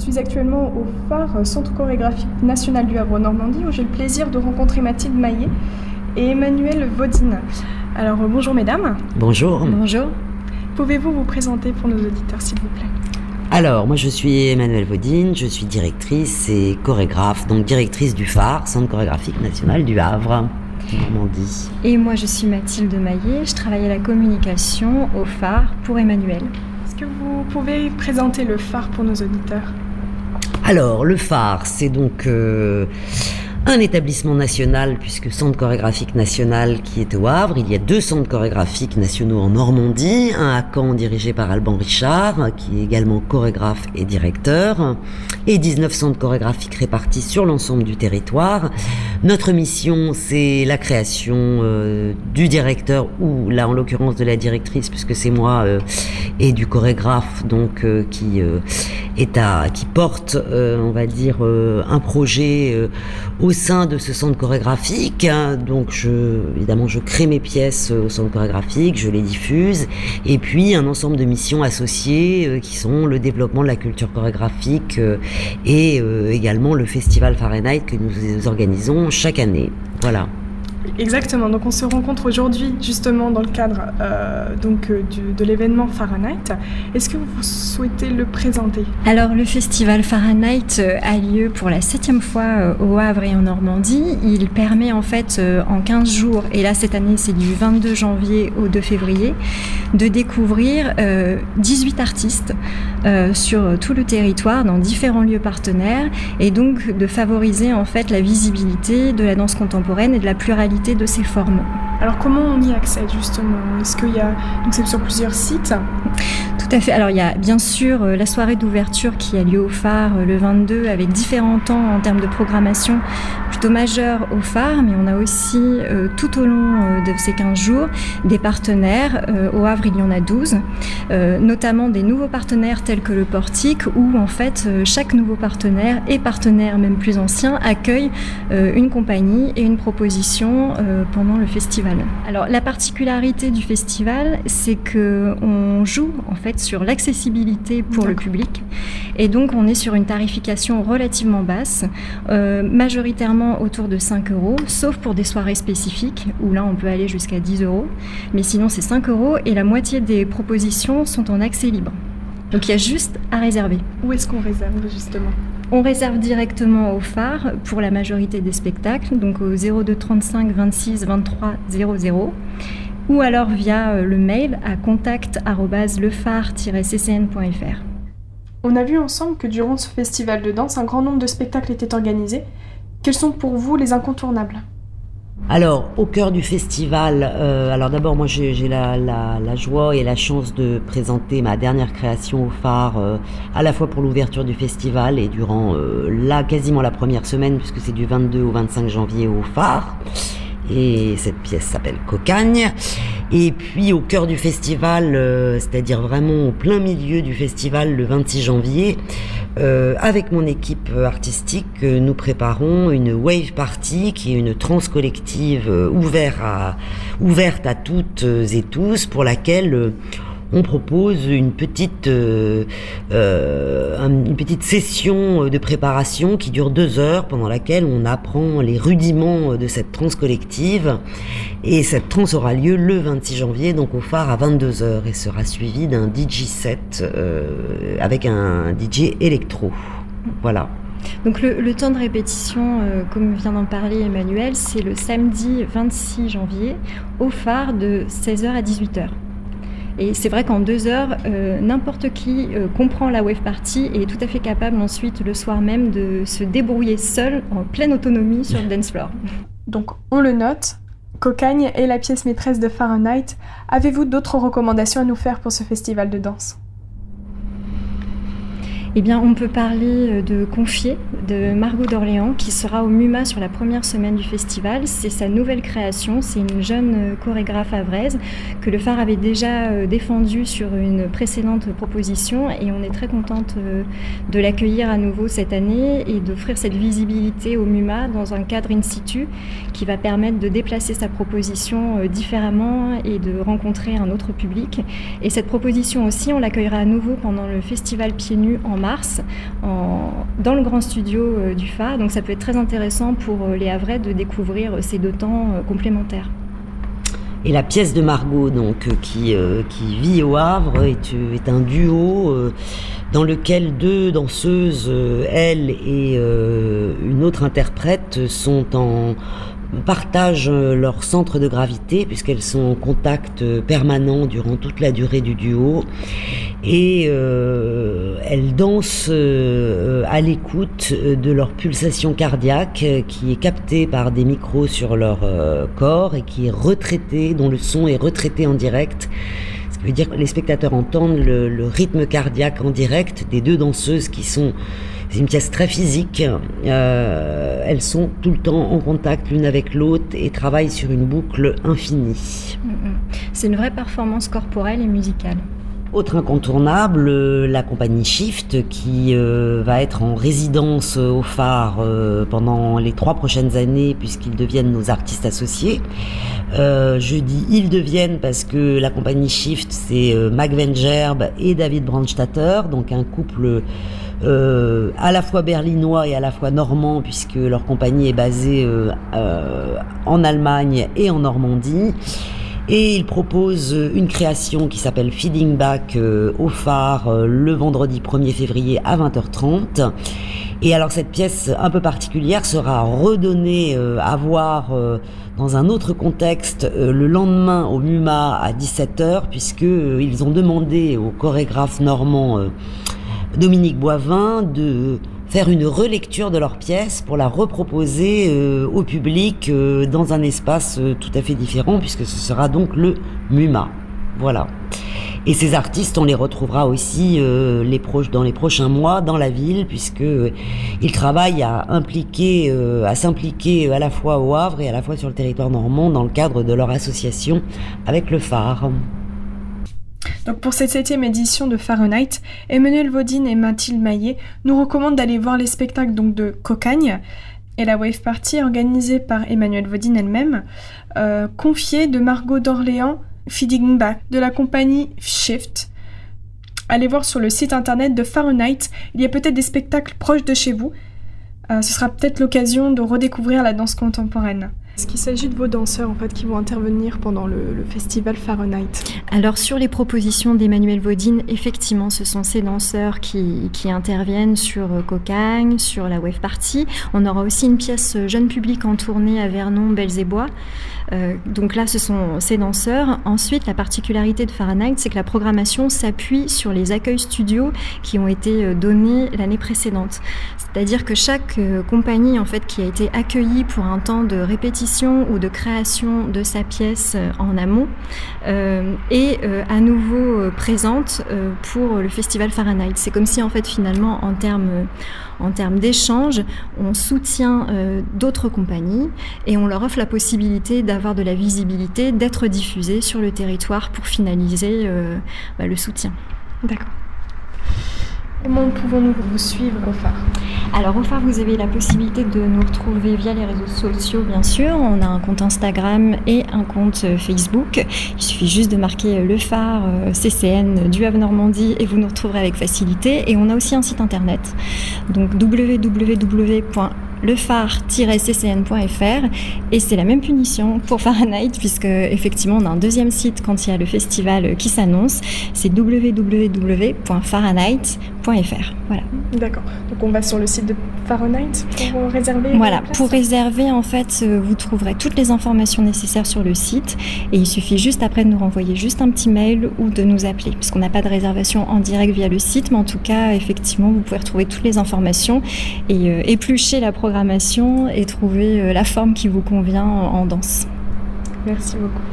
suis actuellement au phare Centre chorégraphique national du Havre en Normandie où j'ai le plaisir de rencontrer Mathilde Maillet et Emmanuelle Vaudine. Alors bonjour mesdames. Bonjour. Bonjour. Pouvez-vous vous présenter pour nos auditeurs s'il vous plaît? Alors, moi je suis Emmanuelle Vaudine, je suis directrice et chorégraphe, donc directrice du phare, Centre chorégraphique national du Havre, Normandie. Et moi je suis Mathilde Maillet, je travaille à la communication au phare pour Emmanuelle. Est-ce que vous pouvez présenter le phare pour nos auditeurs? Alors, le phare, c'est donc un établissement national, puisque Centre chorégraphique national qui est au Havre. Il y a 2 centres chorégraphiques nationaux en Normandie, un à Caen dirigé par Alban Richard, qui est également chorégraphe et directeur, et 19 centres chorégraphiques répartis sur l'ensemble du territoire. Notre mission, c'est la création du directeur, ou là en l'occurrence de la directrice, puisque c'est moi, et du chorégraphe, donc qui porte, on va dire, un projet au sein de ce centre chorégraphique. Donc évidemment je crée mes pièces au centre chorégraphique, je les diffuse, et puis un ensemble de missions associées qui sont le développement de la culture chorégraphique et également le festival Fahrenheit que nous organisons chaque année. Voilà. Exactement, donc on se rencontre aujourd'hui justement dans le cadre de l'événement Fahrenheit. Est-ce que vous souhaitez le présenter? Alors le festival Fahrenheit a lieu pour la 7e fois au Havre et en Normandie. Il permet en fait en 15 jours, et là cette année c'est du 22 janvier au 2 février, de découvrir 18 artistes sur tout le territoire dans différents lieux partenaires, et donc de favoriser en fait la visibilité de la danse contemporaine et de la pluralité de ces formes. Alors comment on y accède justement? Est-ce qu'il y a... Donc c'est sur plusieurs sites? Tout à fait. Alors il y a bien sûr la soirée d'ouverture qui a lieu au phare le 22 avec différents temps en termes de programmation plutôt majeurs au phare, mais on a aussi tout au long de ces 15 jours des partenaires. Au Havre il y en a 12, notamment des nouveaux partenaires tels que le Portique, où en fait chaque nouveau partenaire et partenaire même plus ancien accueille une compagnie et une proposition pendant le festival. Alors la particularité du festival, c'est que on joue en fait sur l'accessibilité pour le public, et donc on est sur une tarification relativement basse, majoritairement autour de 5 €, sauf pour des soirées spécifiques où là on peut aller jusqu'à 10 €, mais sinon c'est 5 € et la moitié des propositions sont en accès libre. Donc il y a juste à réserver. Où est-ce qu'on réserve justement? On réserve directement au phare pour la majorité des spectacles, donc au 02 35 26 23 00, ou alors via le mail à contact@lephare-ccn.fr. On a vu ensemble que durant ce festival de danse, un grand nombre de spectacles étaient organisés. Quels sont pour vous les incontournables? Alors, au cœur du festival, alors d'abord moi j'ai la joie et la chance de présenter ma dernière création au phare, à la fois pour l'ouverture du festival et durant quasiment la première semaine, puisque c'est du 22 au 25 janvier au phare. Et cette pièce s'appelle Cocagne. Et puis au cœur du festival, c'est-à-dire vraiment au plein milieu du festival, le 26 janvier, avec mon équipe artistique, nous préparons une wave party qui est une trance collective ouverte à toutes et tous, pour laquelle on propose une petite session de préparation qui dure 2 heures, pendant laquelle on apprend les rudiments de cette trance collective. Et cette trance aura lieu le 26 janvier, donc au phare à 22 heures, et sera suivie d'un DJ set avec un DJ électro. Voilà. Donc le temps de répétition, comme vient d'en parler Emmanuelle, c'est le samedi 26 janvier au phare de 16h à 18h. Et c'est vrai qu'en 2 heures, n'importe qui comprend la wave party et est tout à fait capable ensuite le soir même de se débrouiller seul en pleine autonomie sur le dance floor. Donc on le note, Cocagne est la pièce maîtresse de Fahrenheit. Avez-vous d'autres recommandations à nous faire pour ce festival de danse? Eh bien, on peut parler de Confier, de Margot d'Orléans, qui sera au MUMA sur la première semaine du festival. C'est sa nouvelle création, c'est une jeune chorégraphe havraise que le phare avait déjà défendue sur une précédente proposition, et on est très contente de l'accueillir à nouveau cette année et d'offrir cette visibilité au MUMA dans un cadre in situ qui va permettre de déplacer sa proposition différemment et de rencontrer un autre public. Et cette proposition aussi, on l'accueillera à nouveau pendant le festival Pieds Nus en mars dans le grand studio du phare. Donc ça peut être très intéressant pour les Havrais de découvrir ces 2 temps complémentaires. Et la pièce de Margot, donc, qui vit au Havre, est un duo dans lequel 2 danseuses, elle et une autre interprète, partagent leur centre de gravité puisqu'elles sont en contact permanent durant toute la durée du duo et elles dansent à l'écoute de leur pulsation cardiaque qui est captée par des micros sur leur corps et qui est retraitée, dont le son est retraité en direct. Ce qui veut dire que les spectateurs entendent le rythme cardiaque en direct des 2 danseuses qui sont... C'est une pièce très physique, elles sont tout le temps en contact l'une avec l'autre et travaillent sur une boucle infinie. C'est une vraie performance corporelle et musicale. Autre incontournable, la compagnie Shift qui va être en résidence au phare pendant les 3 prochaines années puisqu'ils deviennent nos artistes associés. Je dis ils deviennent parce que la compagnie Shift c'est Mac Wengerb et David Brandstatter, donc un couple à la fois berlinois et à la fois normand puisque leur compagnie est basée en Allemagne et en Normandie. Et ils proposent une création qui s'appelle Feeding Back au phare le vendredi 1er février à 20h30. Et alors cette pièce un peu particulière sera redonnée à voir dans un autre contexte le lendemain au MUMA à 17h puisque ils ont demandé au chorégraphe normand Dominique Boivin de faire une relecture de leur pièce pour la reproposer au public dans un espace tout à fait différent puisque ce sera donc le MUMA. Voilà. Et ces artistes, on les retrouvera aussi dans les prochains mois dans la ville puisque ils travaillent à s'impliquer à la fois au Havre et à la fois sur le territoire normand dans le cadre de leur association avec le phare. Donc pour cette 7e édition de Fahrenheit, Emmanuelle Vaudine et Mathilde Maillet nous recommandent d'aller voir les spectacles donc de Cocagne et la Wave Party organisée par Emmanuelle Vaudine elle-même, confiée de Margot d'Orléans, Feeding Back de la compagnie Shift. Allez voir sur le site internet de Fahrenheit, il y a peut-être des spectacles proches de chez vous. Ce sera peut-être l'occasion de redécouvrir la danse contemporaine. Est-ce qu'il s'agit de vos danseurs en fait, qui vont intervenir pendant le festival Fahrenheit ? Alors sur les propositions d'Emmanuelle Vaudine, effectivement ce sont ces danseurs qui interviennent sur Cocagne, sur la Wave Party. On aura aussi une pièce jeune public en tournée à Vernon, Belzébois. Donc là ce sont ces danseurs. Ensuite la particularité de Fahrenheit, c'est que la programmation s'appuie sur les accueils studios qui ont été donnés l'année précédente. C'est-à-dire que chaque compagnie en fait, qui a été accueillie pour un temps de répétition ou de création de sa pièce en amont est à nouveau présente pour le festival Fahrenheit. C'est comme si en fait finalement en termes d'échange, on soutient d'autres compagnies et on leur offre la possibilité d'avoir de la visibilité, d'être diffusés sur le territoire pour finaliser le soutien. D'accord. Comment pouvons-nous vous suivre au phare ? Alors au phare, vous avez la possibilité de nous retrouver via les réseaux sociaux, bien sûr. On a un compte Instagram et un compte Facebook. Il suffit juste de marquer le phare CCN du Havre Normandie et vous nous retrouverez avec facilité. Et on a aussi un site internet, donc www.lephare-ccn.fr et c'est la même punition pour Fahrenheit puisque effectivement on a un deuxième site quand il y a le festival qui s'annonce, c'est www.fahrenheit.fr. Voilà. D'accord. Donc on va sur le site de Fahrenheit pour réserver. Voilà, pour réserver en fait, vous trouverez toutes les informations nécessaires sur le site et il suffit juste après de nous renvoyer juste un petit mail ou de nous appeler puisqu'on n'a pas de réservation en direct via le site, mais en tout cas effectivement vous pouvez retrouver toutes les informations et éplucher la programmation et trouver la forme qui vous convient en danse. Merci beaucoup.